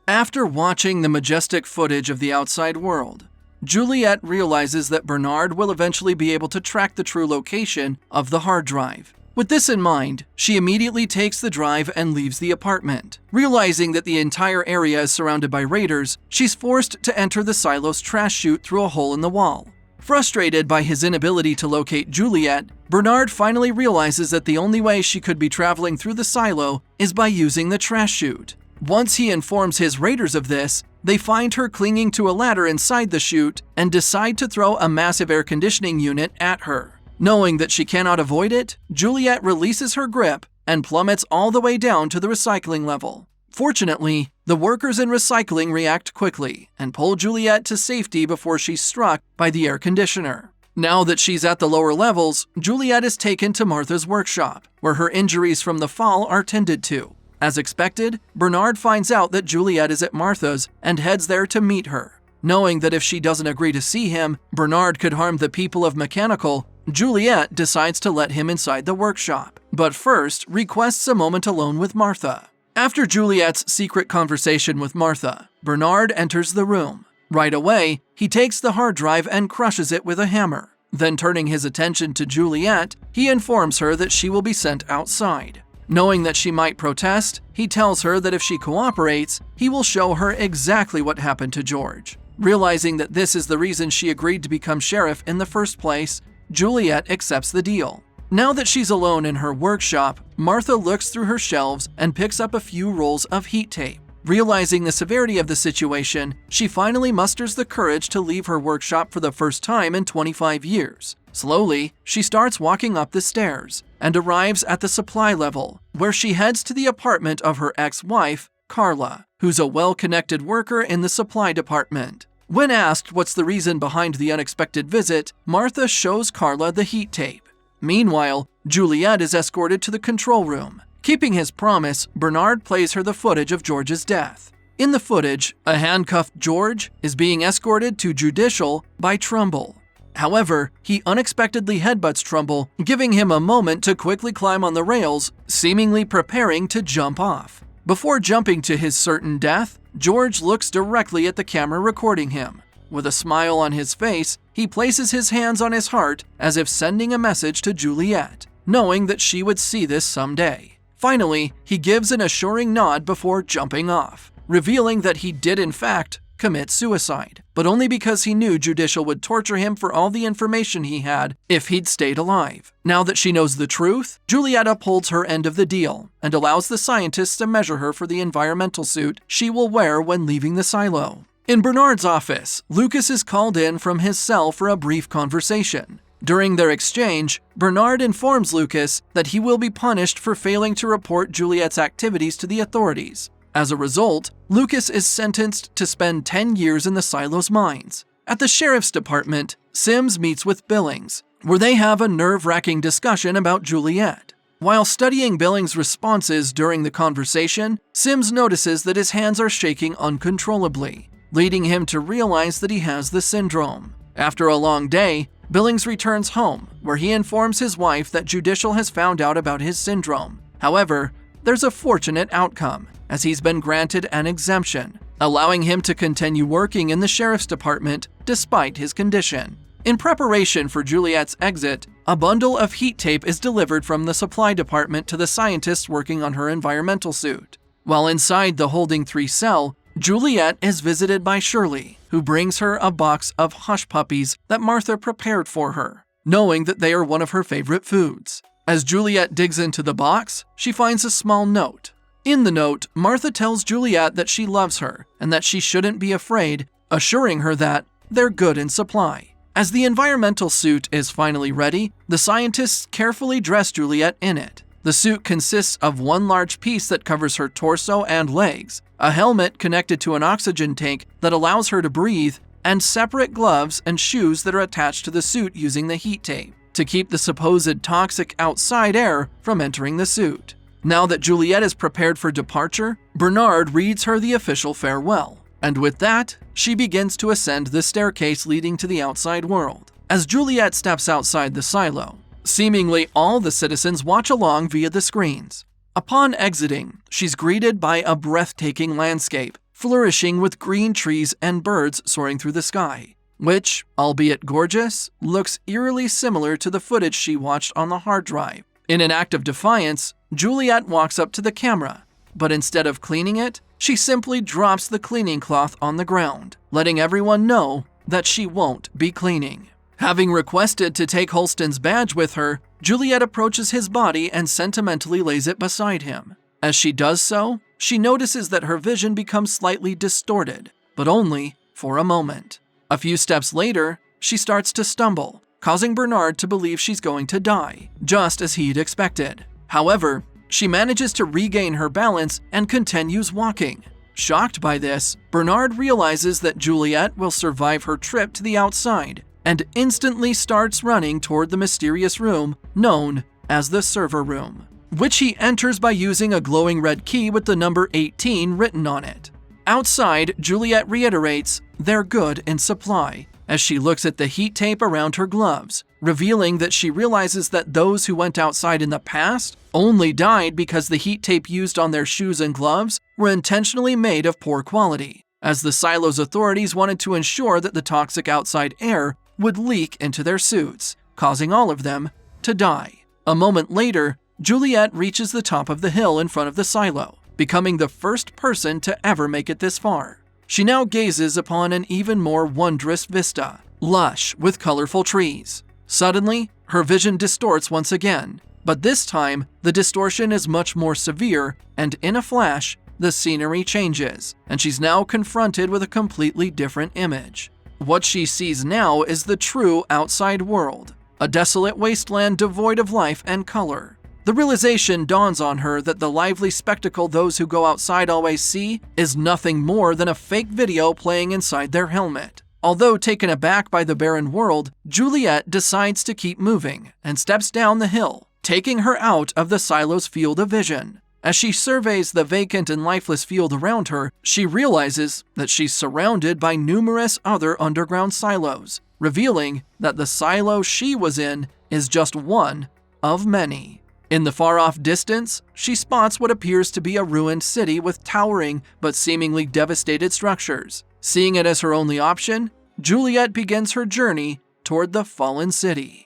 After watching the majestic footage of the outside world, Juliette realizes that Bernard will eventually be able to track the true location of the hard drive. With this in mind, she immediately takes the drive and leaves the apartment. Realizing that the entire area is surrounded by raiders, she's forced to enter the silo's trash chute through a hole in the wall. Frustrated by his inability to locate Juliette, Bernard finally realizes that the only way she could be traveling through the silo is by using the trash chute. Once he informs his raiders of this, they find her clinging to a ladder inside the chute and decide to throw a massive air conditioning unit at her. Knowing that she cannot avoid it, Juliette releases her grip and plummets all the way down to the recycling level. Fortunately, the workers in recycling react quickly and pull Juliette to safety before she's struck by the air conditioner. Now that she's at the lower levels, Juliette is taken to Martha's workshop, where her injuries from the fall are tended to. As expected, Bernard finds out that Juliette is at Martha's and heads there to meet her. Knowing that if she doesn't agree to see him, Bernard could harm the people of Mechanical, Juliette decides to let him inside the workshop, but first requests a moment alone with Martha. After Juliette's secret conversation with Martha, Bernard enters the room. Right away, he takes the hard drive and crushes it with a hammer. Then turning his attention to Juliette, he informs her that she will be sent outside. Knowing that she might protest, he tells her that if she cooperates, he will show her exactly what happened to George. Realizing that this is the reason she agreed to become sheriff in the first place, Juliette accepts the deal. Now that she's alone in her workshop, Martha looks through her shelves and picks up a few rolls of heat tape. Realizing the severity of the situation, she finally musters the courage to leave her workshop for the first time in 25 years. Slowly, she starts walking up the stairs and arrives at the supply level, where she heads to the apartment of her ex-wife, Carla, who's a well-connected worker in the supply department. When asked what's the reason behind the unexpected visit, Martha shows Carla the heat tape. Meanwhile, Juliette is escorted to the control room. Keeping his promise, Bernard plays her the footage of George's death. In the footage, a handcuffed George is being escorted to judicial by Trumbull. However, he unexpectedly headbutts Trumbull, giving him a moment to quickly climb on the rails, seemingly preparing to jump off. Before jumping to his certain death, George looks directly at the camera recording him. With a smile on his face, he places his hands on his heart as if sending a message to Juliette, knowing that she would see this someday. Finally, he gives an assuring nod before jumping off, revealing that he did in fact commit suicide, but only because he knew Judicial would torture him for all the information he had if he'd stayed alive. Now that she knows the truth, Juliette upholds her end of the deal and allows the scientists to measure her for the environmental suit she will wear when leaving the silo. In Bernard's office, Lucas is called in from his cell for a brief conversation. During their exchange, Bernard informs Lucas that he will be punished for failing to report Juliette's activities to the authorities. As a result, Lucas is sentenced to spend 10 years in the silo's mines. At the sheriff's department, Sims meets with Billings, where they have a nerve-wracking discussion about Juliette. While studying Billings' responses during the conversation, Sims notices that his hands are shaking uncontrollably, leading him to realize that he has the syndrome. After a long day, Billings returns home, where he informs his wife that Judicial has found out about his syndrome. However, there's a fortunate outcome, as he's been granted an exemption, allowing him to continue working in the sheriff's department despite his condition. In preparation for Juliette's exit, a bundle of heat tape is delivered from the supply department to the scientists working on her environmental suit. While inside the Holding 3 cell, Juliette is visited by Shirley, who brings her a box of hush puppies that Martha prepared for her, knowing that they are one of her favorite foods. As Juliette digs into the box, she finds a small note. In the note, Martha tells Juliette that she loves her and that she shouldn't be afraid, assuring her that they're good in supply. As the environmental suit is finally ready, the scientists carefully dress Juliette in it. The suit consists of one large piece that covers her torso and legs, a helmet connected to an oxygen tank that allows her to breathe, and separate gloves and shoes that are attached to the suit using the heat tape to keep the supposed toxic outside air from entering the suit. Now that Juliette is prepared for departure, Bernard reads her the official farewell, and with that, she begins to ascend the staircase leading to the outside world. As Juliette steps outside the silo, seemingly all the citizens watch along via the screens. Upon exiting, she's greeted by a breathtaking landscape, flourishing with green trees and birds soaring through the sky, which, albeit gorgeous, looks eerily similar to the footage she watched on the hard drive. In an act of defiance, Juliet walks up to the camera, but instead of cleaning it, she simply drops the cleaning cloth on the ground, letting everyone know that she won't be cleaning. Having requested to take Holston's badge with her, Juliet approaches his body and sentimentally lays it beside him. As she does so, she notices that her vision becomes slightly distorted, but only for a moment. A few steps later, she starts to stumble, causing Bernard to believe she's going to die, just as he'd expected. However, she manages to regain her balance and continues walking. Shocked by this, Bernard realizes that Juliet will survive her trip to the outside and instantly starts running toward the mysterious room known as the server room, which he enters by using a glowing red key with the number 18 written on it. Outside, Juliet reiterates they're good in supply as she looks at the heat tape around her gloves, revealing that she realizes that those who went outside in the past only died because the heat tape used on their shoes and gloves were intentionally made of poor quality, as the silo's authorities wanted to ensure that the toxic outside air would leak into their suits, causing all of them to die. A moment later, Juliet reaches the top of the hill in front of the silo, becoming the first person to ever make it this far. She now gazes upon an even more wondrous vista, lush with colorful trees. Suddenly, her vision distorts once again, but this time, the distortion is much more severe, and in a flash, the scenery changes, and she's now confronted with a completely different image. What she sees now is the true outside world, a desolate wasteland devoid of life and color. The realization dawns on her that the lively spectacle those who go outside always see is nothing more than a fake video playing inside their helmet. Although taken aback by the barren world, Juliet decides to keep moving and steps down the hill, taking her out of the silo's field of vision. As she surveys the vacant and lifeless field around her, she realizes that she's surrounded by numerous other underground silos, revealing that the silo she was in is just one of many. In the far-off distance, she spots what appears to be a ruined city with towering but seemingly devastated structures. Seeing it as her only option, Juliet begins her journey toward the fallen city.